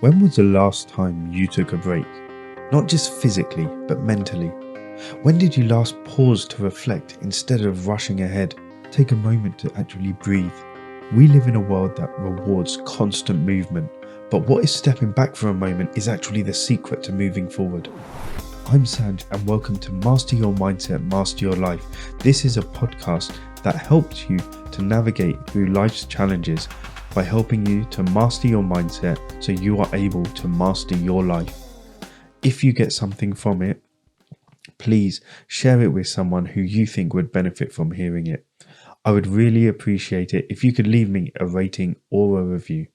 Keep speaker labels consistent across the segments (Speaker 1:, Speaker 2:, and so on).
Speaker 1: When was the last time you took a break? Not just physically, but mentally. When did you last pause to reflect instead of rushing ahead? Take a moment to actually breathe. We live in a world that rewards constant movement, but what is stepping back for a moment is actually the secret to moving forward. I'm Sanj and welcome to Master Your Mindset, Master Your Life. This is a podcast that helps you to navigate through life's challenges by helping you to master your mindset so you are able to master your life. If you get something from it, please share it with someone who you think would benefit from hearing it. I would really appreciate it if you could leave me a rating or a review.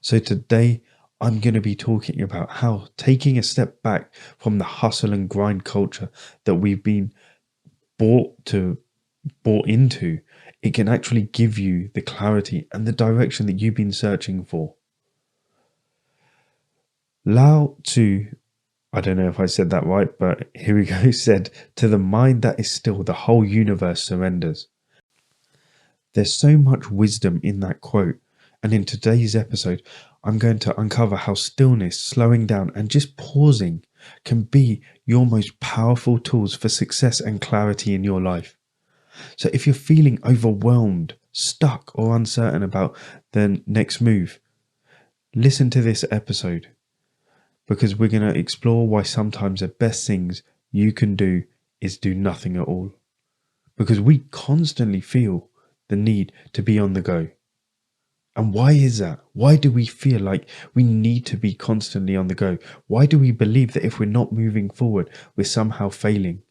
Speaker 1: So today I'm going to be talking about how taking a step back from the hustle and grind culture that we've been bought into, it can actually give you the clarity and the direction that you've been searching for. Lao Tzu, I don't know if I said that right, but here we go, said, "To the mind that is still, the whole universe surrenders." There's so much wisdom in that quote, and in today's episode, I'm going to uncover how stillness, slowing down, and just pausing can be your most powerful tools for success and clarity in your life. So if you're feeling overwhelmed, stuck, or uncertain about the next move, listen to this episode, because we're going to explore why sometimes the best things you can do is do nothing at all. Because we constantly feel the need to be on the go. And why is that? Why do we feel like we need to be constantly on the go? Why do we believe that if we're not moving forward, we're somehow failing?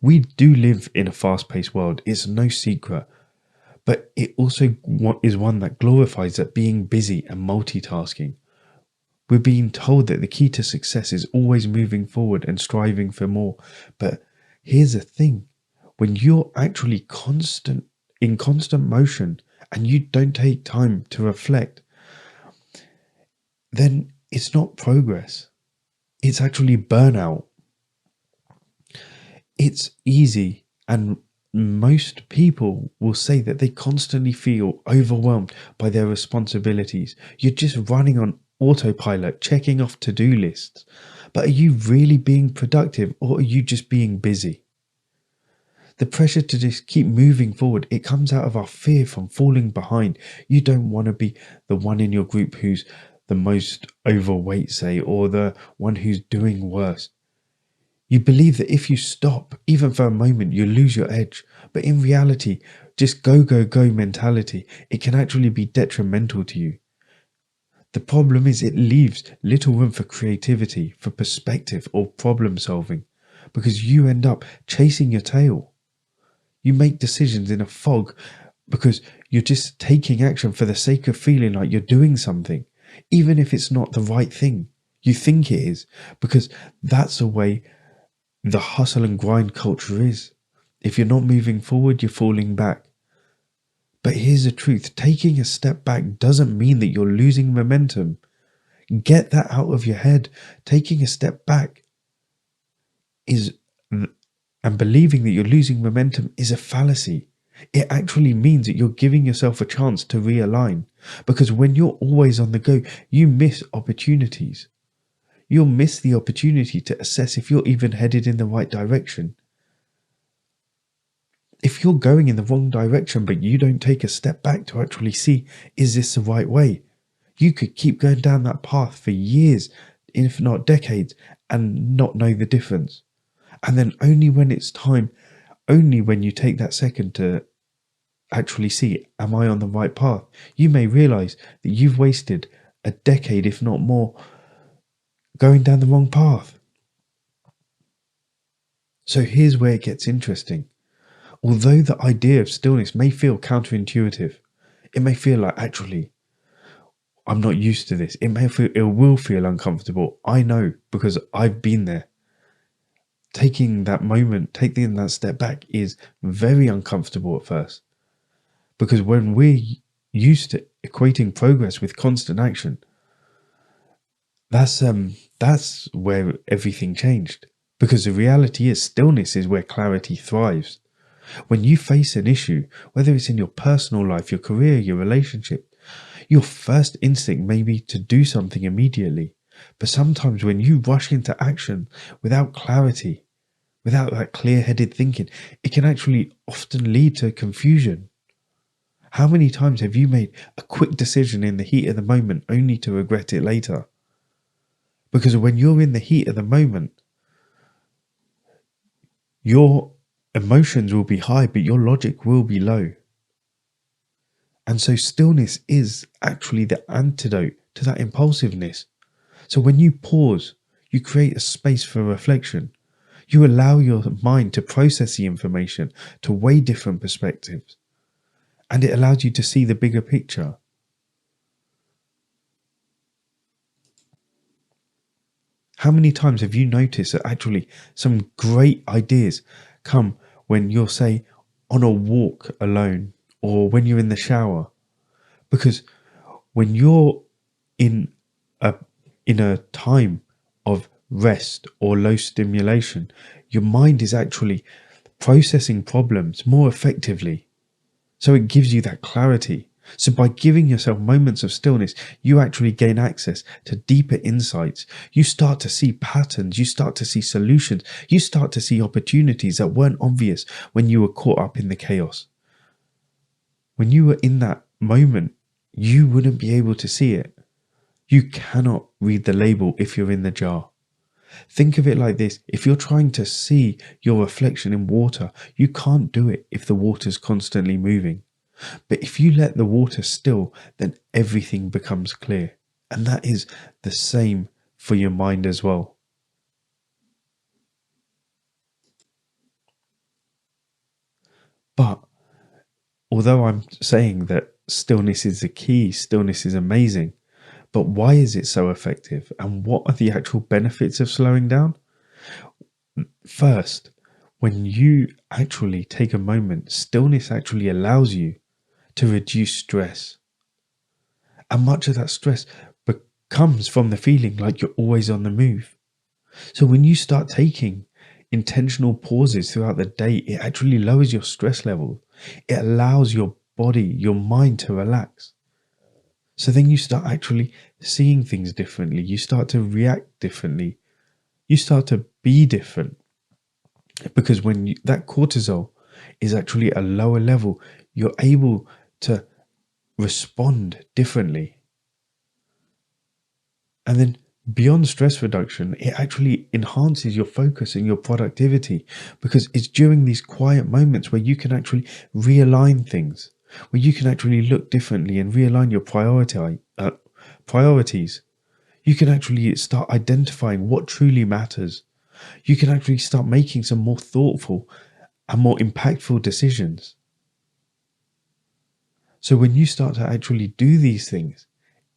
Speaker 1: We do live in a fast-paced world, it's no secret, but it also is one that glorifies that being busy and multitasking. We're being told that the key to success is always moving forward and striving for more. But here's the thing, when you're actually in constant motion and you don't take time to reflect, then it's not progress. It's actually burnout. It's easy, and most people will say that they constantly feel overwhelmed by their responsibilities. You're just running on autopilot, checking off to-do lists. But are you really being productive, or are you just being busy? The pressure to just keep moving forward, it comes out of our fear from falling behind. You don't want to be the one in your group who's the most overweight, say, or the one who's doing worse. You believe that if you stop, even for a moment, you lose your edge. But in reality, just go, go, go mentality, it can actually be detrimental to you. The problem is it leaves little room for creativity, for perspective or problem solving, because you end up chasing your tail. You make decisions in a fog because you're just taking action for the sake of feeling like you're doing something, even if it's not the right thing. You think it is, because that's the way the hustle and grind culture is. If you're not moving forward, you're falling back. But here's the truth, taking a step back doesn't mean that you're losing momentum. Get that out of your head. Taking a step back and believing that you're losing momentum is a fallacy. It actually means that you're giving yourself a chance to realign. Because when you're always on the go, you miss opportunities. You'll miss the opportunity to assess if you're even headed in the right direction. If you're going in the wrong direction but you don't take a step back to actually see, is this the right way? You could keep going down that path for years, if not decades, and not know the difference. And then only when it's time, only when you take that second to actually see, am I on the right path? You may realize that you've wasted a decade, if not more, going down the wrong path. So here's where it gets interesting. Although the idea of stillness may feel counterintuitive, it may feel like, actually, I'm not used to this. It will feel uncomfortable. I know, because I've been there. Taking that moment, taking that step back is very uncomfortable at first. Because when we're used to equating progress with constant action, that's where everything changed. Because the reality is, stillness is where clarity thrives. When you face an issue, whether it's in your personal life, your career, your relationship, Your first instinct may be to do something immediately, but sometimes when you rush into action without clarity, without that clear-headed thinking, it can actually often lead to confusion. How many times have you made a quick decision in the heat of the moment only to regret it later? Because when you're in the heat of the moment, your emotions will be high, but your logic will be low. And so stillness is actually the antidote to that impulsiveness. So when you pause, you create a space for reflection. You allow your mind to process the information, to weigh different perspectives, and it allows you to see the bigger picture. How many times have you noticed that actually some great ideas come when you're, say, on a walk alone or when you're in the shower? Because when you're in a time of rest or low stimulation, your mind is actually processing problems more effectively. So it gives you that clarity. So by giving yourself moments of stillness, you actually gain access to deeper insights. You start to see patterns, you start to see solutions, you start to see opportunities that weren't obvious when you were caught up in the chaos. When you were in that moment, you wouldn't be able to see it. You cannot read the label if you're in the jar. Think of it like this. If you're trying to see your reflection in water, you can't do it if the water's constantly moving. But if you let the water still, then everything becomes clear. And that is the same for your mind as well. But although I'm saying that stillness is the key, stillness is amazing, but why is it so effective? And what are the actual benefits of slowing down? First, when you actually take a moment, stillness actually allows you to reduce stress. And much of that stress comes from the feeling like you're always on the move. So when you start taking intentional pauses throughout the day, it actually lowers your stress level. It allows your body, your mind to relax. So then you start actually seeing things differently. You start to react differently. You start to be different. Because when that cortisol is actually at a lower level, you're able to respond differently. And then beyond stress reduction, it actually enhances your focus and your productivity, because it's during these quiet moments where you can actually realign things, where you can actually look differently and realign your priorities. You can actually start identifying what truly matters. You can actually start making some more thoughtful and more impactful decisions. So when you start to actually do these things,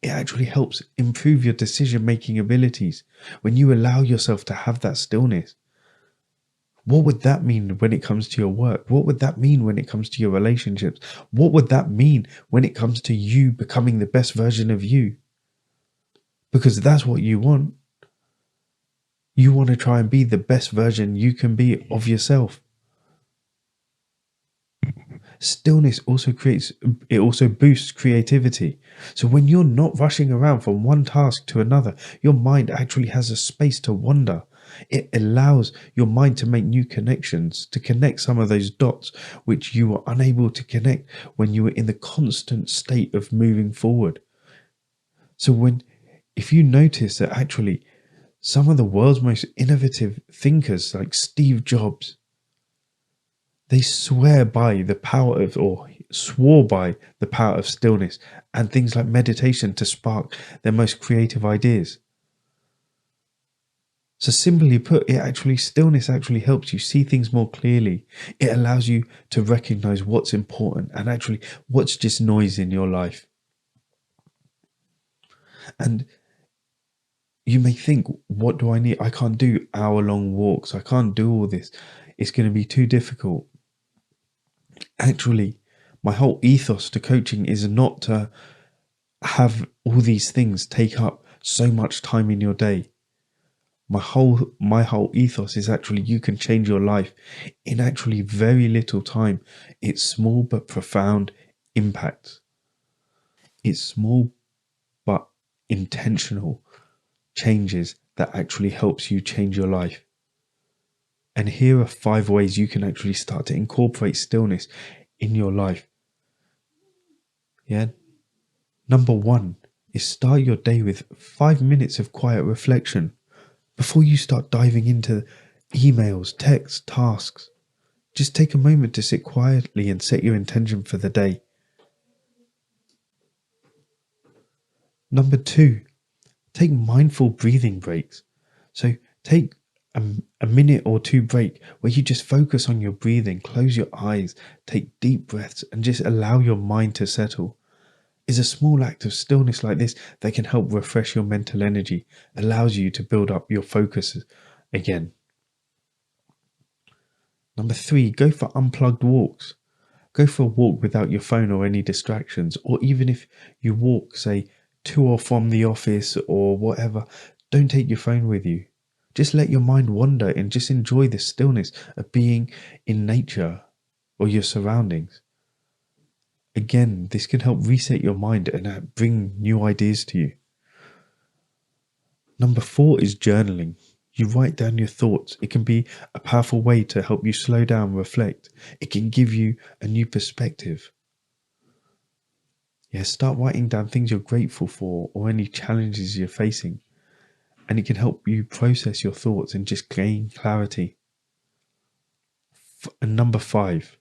Speaker 1: it actually helps improve your decision making abilities. When you allow yourself to have that stillness, what would that mean when it comes to your work? What would that mean when it comes to your relationships? What would that mean when it comes to you becoming the best version of you? Because that's what you want. You want to try and be the best version you can be of yourself. Stillness also boosts creativity. So when you're not rushing around from one task to another, your mind actually has a space to wander. It allows your mind to make new connections, to connect some of those dots which you were unable to connect when you were in the constant state of moving forward. So if you notice that actually some of the world's most innovative thinkers like Steve Jobs, they swear by the power of, or swore by the power of stillness and things like meditation to spark their most creative ideas. So simply put, stillness actually helps you see things more clearly. It allows you to recognize what's important and actually what's just noise in your life. And you may think, what do I need? I can't do hour-long walks. I can't do all this. It's going to be too difficult. Actually, my whole ethos to coaching is not to have all these things take up so much time in your day. My whole ethos is actually you can change your life in actually very little time. It's small but profound impact. It's small but intentional changes that actually helps you change your life. And here are 5 ways you can actually start to incorporate stillness in your life. Yeah. Number 1 is start your day with 5 minutes of quiet reflection before you start diving into emails, texts, tasks. Just take a moment to sit quietly and set your intention for the day. Number 2, take mindful breathing breaks. So take a minute or 2 break where you just focus on your breathing, close your eyes, take deep breaths, and just allow your mind to settle. It's a small act of stillness like this that can help refresh your mental energy, allows you to build up your focus again. Number 3, go for unplugged walks. Go for a walk without your phone or any distractions, or even if you walk, say, to or from the office or whatever, don't take your phone with you. Just let your mind wander and just enjoy the stillness of being in nature or your surroundings. Again, this can help reset your mind and bring new ideas to you. Number 4 is journaling. You write down your thoughts. It can be a powerful way to help you slow down, reflect. It can give you a new perspective. Yeah, start writing down things you're grateful for or any challenges you're facing. And it can help you process your thoughts and just gain clarity. And number 5,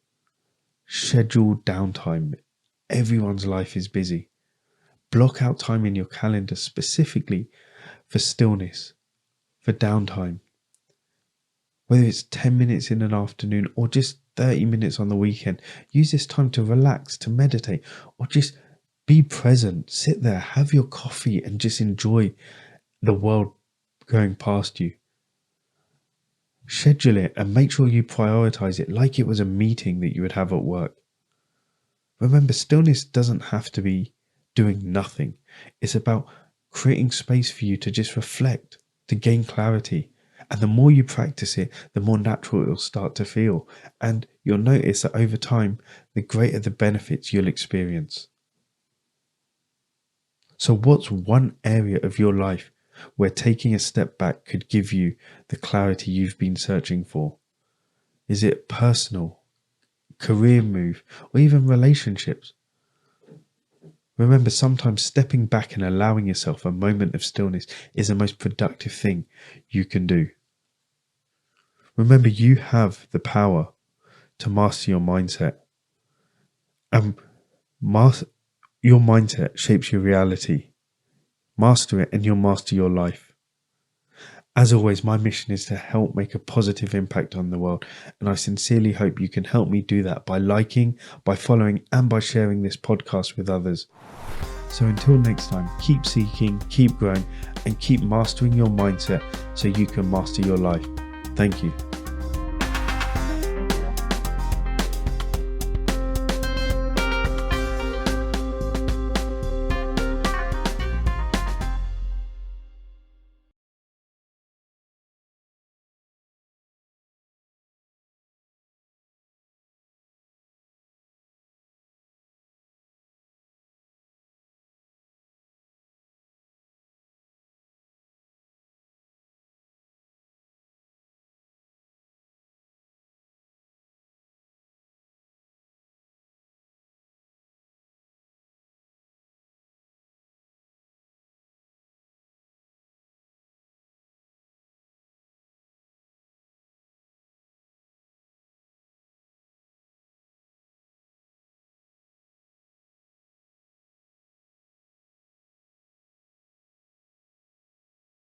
Speaker 1: schedule downtime. Everyone's life is busy. Block out time in your calendar specifically for stillness, for downtime. Whether it's 10 minutes in an afternoon or just 30 minutes on the weekend, use this time to relax, to meditate, or just be present. Sit there, have your coffee, and just enjoy the world going past you. Schedule it and make sure you prioritize it like it was a meeting that you would have at work. Remember, stillness doesn't have to be doing nothing. It's about creating space for you to just reflect, to gain clarity. And the more you practice it, the more natural it will start to feel. And you'll notice that over time, the greater the benefits you'll experience. So what's one area of your life where taking a step back could give you the clarity you've been searching for? Is it personal, career move, or even relationships? Remember, sometimes stepping back and allowing yourself a moment of stillness is the most productive thing you can do. Remember, you have the power to master your mindset. And your mindset shapes your reality. Master it and you'll master your life. As always, my mission is to help make a positive impact on the world, and I sincerely hope you can help me do that by liking, by following, and by sharing this podcast with others. So until next time, keep seeking, keep growing, and keep mastering your mindset so you can master your life. Thank you.